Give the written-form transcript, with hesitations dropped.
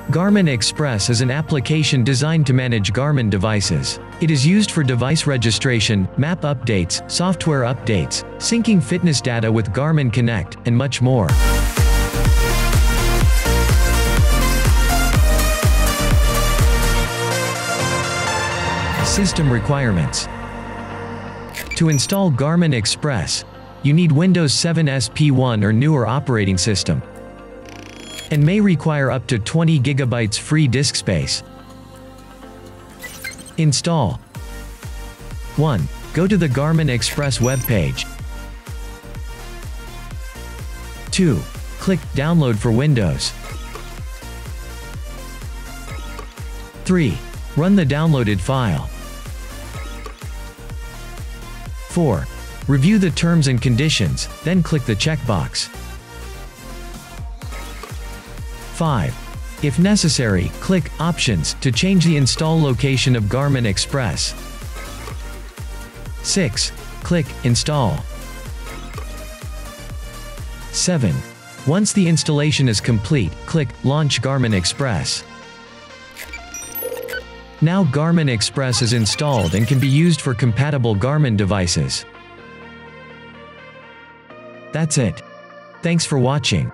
Garmin Express is an application designed to manage Garmin devices. It is used for device registration, map updates, software updates, syncing fitness data with Garmin Connect, and much more. System requirements. To install Garmin Express, you need Windows 7 SP1 or newer operating system, and may require up to 20 GB free disk space. Install. 1. Go to the Garmin Express webpage. 2. Click Download for Windows. 3. Run the downloaded file. 4. Review the terms and conditions, then click the checkbox. 5. If necessary, click Options to change the install location of Garmin Express. 6. Click Install. 7. Once the installation is complete, click Launch Garmin Express. Now Garmin Express is installed and can be used for compatible Garmin devices. That's it. Thanks for watching.